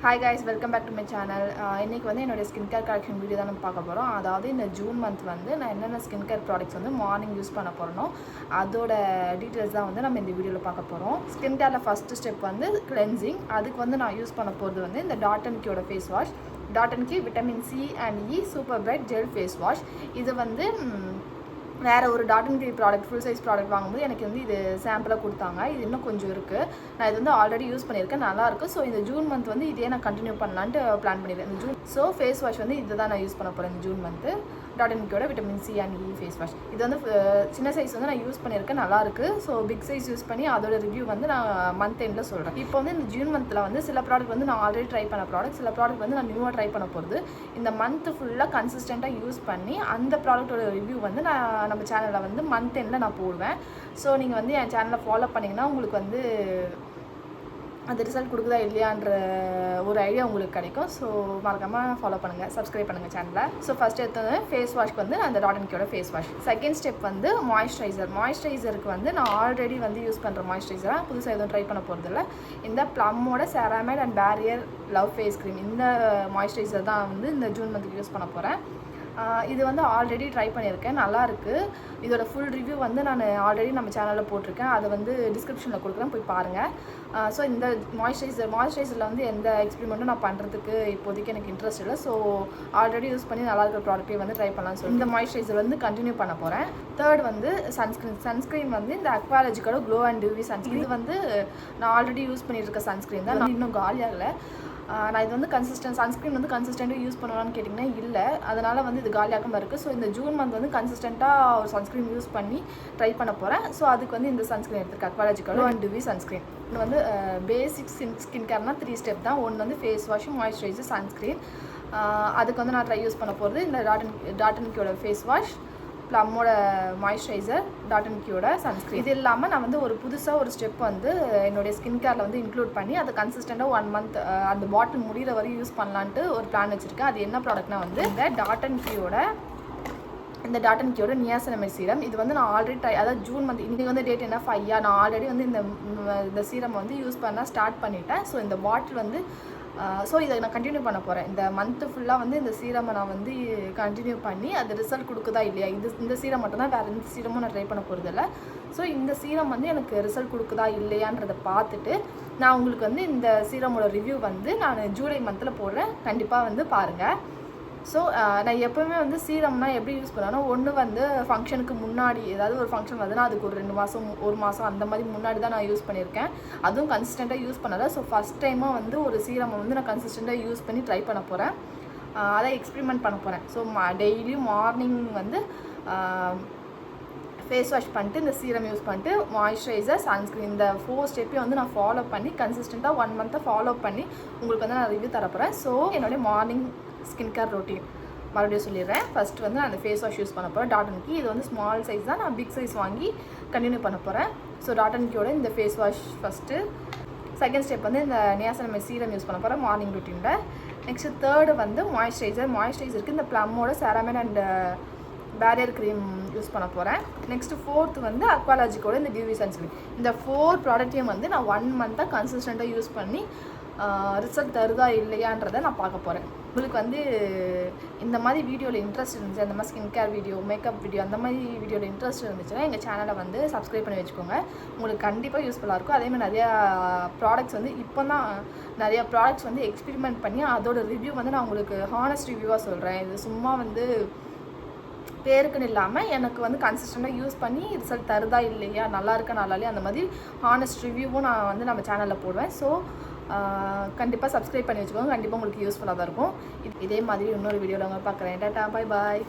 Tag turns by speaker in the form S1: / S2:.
S1: Hi guys, welcome back to my channel. இன்னைக்கு வந்து என்னோட ஸ்கின் கேர் கலெக்ஷன் வீடியோ தான் நம்ம பார்க்க போகிறோம். அதாவது இந்த ஜூன் மந்த் வந்து நான் என்னென்ன ஸ்கின் கேர் ப்ராடக்ட்ஸ் வந்து மார்னிங் யூஸ் பண்ண போகிறனோ அதோட டீட்டெயில்ஸ் தான் வந்து நம்ம இந்த வீடியோவில் பார்க்க போகிறோம். ஸ்கின் கேரில் ஃபஸ்ட்டு ஸ்டெப் வந்து கிளென்சிங். அதுக்கு வந்து நான் யூஸ் பண்ண போகிறது வந்து இந்த டாட் அண்ட் கியோட face wash. Dot and key vitamin C and E super bright gel face wash. இது வந்து வேறு ஒரு dot and key product full size product வாங்கும்போது எனக்கு வந்து இது சாம்பிளாக கொடுத்தாங்க. இது இன்னும் கொஞ்சம் இருக்குது. நான் இது வந்து ஆல்ரெடி யூஸ் பண்ணியிருக்கேன், நல்லாயிருக்கு. ஸோ இந்த ஜூன் மந்த் வந்து இதே நான் கண்டினியூ பண்ணலான்ட்டு பிளான் பண்ணியிருக்கேன். இந்த ஜூன் ஃபேஸ் வாஷ் வந்து இது தான் நான் யூஸ் பண்ண போகிறேன் இந்த ஜூன் மந்த்து. டாட் அண்ட் கியோட vitamin C and E face wash. இது வந்து சின்ன சைஸ் வந்து நான் யூஸ் பண்ணியிருக்கேன், நல்லாயிருக்கு. ஸோ பிக் சைஸ் யூஸ் பண்ணி அதோட ரிவ்யூ வந்து நான் மந்த் எண்டில் சொல்கிறேன். இப்போ வந்து இந்த ஜூன் மந்தில் வந்து சில ப்ராடக்ட் வந்து நான் ஆல்ரெடி ட்ரை பண்ண ப்ராடக்ட், சில ப்ராடக்ட் வந்து நான் நியூவாக ட்ரை பண்ண போகிறது. இந்த மந்த் ஃபுல்லாக கன்சிஸ்டண்ட்டாக யூஸ் பண்ணி அந்த ப்ராடக்ட்டோட ரிவ்யூ வந்து நான் நம்ம சேனலில் வந்து மந்த் எண்டில் நான் போடுவேன். ஸோ நீங்கள் வந்து என் சேனலை ஃபாலோ பண்ணிங்கன்னா உங்களுக்கு வந்து அது ரிசல்ட் கொடுக்குதா இல்லையான்ற ஒரு ஐடியா உங்களுக்கு கிடைக்கும். ஸோ மறக்காமல் ஃபாலோ பண்ணுங்கள், சப்ஸ்கிரைப் பண்ணுங்கள் சேனலை. ஸோ ஃபஸ்ட் எடுத்தது ஃபேஸ் வாஷ்க்கு வந்து அந்த டாட் அண்ட் கியோட ஃபேஸ் வாஷ். செகண்ட் ஸ்டெப் வந்து மாய்ஸ்சரைசருக்கு வந்து நான் ஆல்ரெடி வந்து யூஸ் பண்ணுற மாய்ஸ்சரைசராக புதுசாக எதுவும் ட்ரை பண்ண போகிறதில்ல. இந்த ப்ளம்மோட ceramide and barrier love face cream, இந்த மாய்ஸ்சரைசர் தான் வந்து இந்த ஜூன் மந்த்துக்கு யூஸ் பண்ண போகிறேன். இது வந்து ஆல்ரெடி ட்ரை பண்ணியிருக்கேன், நல்லாயிருக்கு. இதோட ஃபுல் ரிவ்யூ வந்து நான் ஆல்ரெடி நம்ம சேனலில் போட்டிருக்கேன், அதை வந்து டிஸ்கிரிப்ஷனில் கொடுக்குறேன், போய் பாருங்கள். ஸோ இந்த மாய்ஸ்சரைசரில் வந்து எந்த எக்ஸ்பெரிமெண்ட்டும் நான் பண்ணுறதுக்கு இப்போதைக்கு எனக்கு இன்ட்ரெஸ்ட் இல்லை. ஸோ ஆல்ரெடி யூஸ் பண்ணி நல்லா இருக்கிற ப்ராடக்ட்டே வந்து ட்ரை பண்ணலாம்னு சொல்லி இந்த மாய்ஸ்சரைசர் வந்து கண்டினியூ பண்ண போகிறேன். தேர்ட் வந்து சன்ஸ்க்ரீன் வந்து இந்த அக்வாலஜிக்கோட க்ளோ அண்ட் டியூவி சன்ஸ்க்ரீன். இது வந்து நான் ஆல்ரெடி யூஸ் பண்ணிட்டு இருக்க சன்ஸ்க்ரீன் தான், நான் இன்னும் காலியாகலை. நான் இது வந்து சன்ஸ்க்ரீன் வந்து கன்சிஸ்டண்ட்டாக யூஸ் பண்ணுவான்னு கேட்டிங்கன்னா இல்லை, அதனால் வந்து இது காலியாகாமல் இருக்குது. ஸோ இந்த ஜூன் மந்த் வந்து கன்சிஸ்டண்ட்டாக ஒரு சன்ஸ்க்ரீன் யூஸ் பண்ணி ட்ரை பண்ண போகிறேன். ஸோ அதுக்கு வந்து இந்த சன்ஸ்க்ரீன் எடுத்துருக்கேன், அக்வாலஜிக்கல் அண்ட் டிவி சன்ஸ்க்ரீன். இது வந்து பேசிக் ஸ்கின் கேர்னால் 3 ஸ்டெப் தான். ஒன்று வந்து ஃபேஸ் வாஷ், மாய்ஸ்சரைசர், சன்ஸ்க்ரீன். அதுக்கு வந்து நான் யூஸ் பண்ண போகிறது இந்த டாட் அண்ட் கியோட ஃபேஸ் வாஷ், ப்ளம்மோட மாய்ஸ்சரைசர், டாட் அண்ட் கியோட சன்ஸ்க்ரீன். இது இல்லாமல் நான் வந்து ஒரு புதுசாக ஒரு ஸ்டெப் வந்து என்னுடைய ஸ்கின் கேரில் வந்து இன்க்ளூட் பண்ணி அதை கன்சிஸ்டண்ட்டாக 1 மந்த் அந்த பாட்டில் முடிகிற வரையும் யூஸ் பண்ணலான்ட்டு ஒரு பிளான் வச்சுருக்கேன். அது என்ன ப்ராடக்ட்னா வந்து இந்த டாட் அண்ட் கியோட நியாசினமைட் சீரம். இது வந்து நான் ஆல்ரெடி அதாவது ஜூன் மந்த், இன்றைக்கி வந்து டேட் என்ன 5 நான் ஆல்ரெடி வந்து இந்த சீரம் வந்து யூஸ் பண்ண ஸ்டார்ட் பண்ணிட்டேன். ஸோ இந்த பாட்டில் வந்து ஸோ இதை நான் கண்டினியூ பண்ண போகிறேன். இந்த மந்த்து ஃபுல்லாக வந்து இந்த சீரமை நான் வந்து கண்டினியூ பண்ணி அது ரிசல்ட் கொடுக்குதா இல்லையா, இந்த சீரம் மட்டும்தான், வேறு எந்த சீரமும் நான் ட்ரை பண்ண போகிறதில்ல. ஸோ இந்த சீரம் வந்து எனக்கு ரிசல்ட் கொடுக்குதா இல்லையான்றதை பார்த்துட்டு நான் உங்களுக்கு வந்து இந்த சீரமோட ரிவ்யூ வந்து நான் ஜூலை மந்தில் போடுறேன், கண்டிப்பாக வந்து பாருங்கள். ஸோ நான் எப்போவுமே வந்து சீரம்னா எப்படி யூஸ் பண்ணுவேன்னா, ஒன்று வந்து ஃபங்க்ஷனுக்கு முன்னாடி, ஏதாவது ஒரு ஃபங்க்ஷன் வருதுன்னா அதுக்கு ஒரு 2 மாதம் 1 மாதம் அந்த மாதிரி முன்னாடி தான் நான் யூஸ் பண்ணியிருக்கேன். அதுவும் கன்சிஸ்டண்ட்டாக யூஸ் பண்ணலை. ஸோ ஃபஸ்ட் டைமாக வந்து ஒரு சீரமை வந்து நான் கன்சிஸ்டண்ட்டாக யூஸ் பண்ணி ட்ரை பண்ண போகிறேன், அதை எக்ஸ்பெரிமெண்ட் பண்ண போகிறேன். ஸோ டெய்லியும் மார்னிங் வந்து ஃபேஸ் வாஷ் பண்ணிட்டு இந்த சீரம் யூஸ் பண்ணிட்டு மாய்ஸ்சரைசர், சன்ஸ்க்ரீன், இந்த 4 ஸ்டெப்பையும் வந்து நான் ஃபாலோ பண்ணி கன்சிஸ்டண்ட்டாக 1 மந்த்தை ஃபாலோ பண்ணி உங்களுக்கு வந்து நான் ரிவ்யூ தரப்போகிறேன். ஸோ என்னுடைய மார்னிங் ஸ்கின் கேர் ரொட்டீன் மறுபடியும் சொல்லிடுறேன். ஃபஸ்ட்டு வந்து நான் அந்த ஃபேஸ் வாஷ் யூஸ் பண்ண போகிறேன், டாட் அண்ட் கி. இது வந்து ஸ்மால் சைஸ் தான், நான் பிக் சைஸ் வாங்கி கண்டினியூ பண்ண போகிறேன். ஸோ டாட் அண்ட் கியோட இந்த face wash first. Second step வந்து இந்த நியாசினமைட் சீரம் யூஸ் பண்ண போகிறேன் மார்னிங் ரொட்டீனில். நெக்ஸ்ட்டு தேர்டு வந்து மாய்ஸ்சரைசருக்கு இந்த ப்ளம்மோட ceramide and barrier cream use பண்ண போகிறேன். நெக்ஸ்ட்டு ஃபோர்த்து வந்து அக்வாலஜிக்கோட இந்த டியூவி சன்ஸ்க்ரீன். இந்த 4 ப்ராடக்ட்டையும் வந்து நான் 1 மந்த்தாக கன்சிஸ்டண்ட்டாக யூஸ் பண்ணி ரிசல்ட் தருதா இல்லையான்றதை நான் பார்க்க போகிறேன். உங்களுக்கு வந்து இந்த மாதிரி வீடியோவில் இன்ட்ரெஸ்ட் இருந்துச்சு, அந்த மாதிரி skin care video, makeup video, அந்த மாதிரி வீடியோவில் இன்ட்ரெஸ்ட் இருந்துச்சுன்னா எங்கள் சேனலை வந்து சப்ஸ்கிரைப் பண்ணி வச்சுக்கோங்க, உங்களுக்கு கண்டிப்பாக யூஸ்ஃபுல்லாக இருக்கும். அதேமாதிரி நிறையா ப்ராடக்ட்ஸ் வந்து இப்போ தான் நிறையா ப்ராடக்ட்ஸ் வந்து எக்ஸ்பெரிமெண்ட் பண்ணி அதோட ரிவ்யூ வந்து நான் உங்களுக்கு ஹானஸ்ட் ரிவ்யூவாக சொல்கிறேன். இது சும்மா வந்து பேருக்குன்னு இல்லாமல் எனக்கு வந்து கன்சிஸ்டண்ட்டாக யூஸ் பண்ணி ரிசல்ட் தருதா இல்லையா, நல்லா இருக்கா நல்லா இல்லையா, அந்த மாதிரி ஹானஸ்ட் ரிவ்யூவும் நான் வந்து நம்ம சேனலில் போடுவேன். ஸோ கண்டிப்பாக சப்ஸ்கிரைப் பண்ணி வச்சுக்கோங்க, கண்டிப்பாக உங்களுக்கு யூஸ்ஃபுல்லாக தான் இருக்கும். இதே மாதிரி இன்னொரு வீடியோவில் உங்களை பார்க்குறேன். டாடா, பாய் பாய்.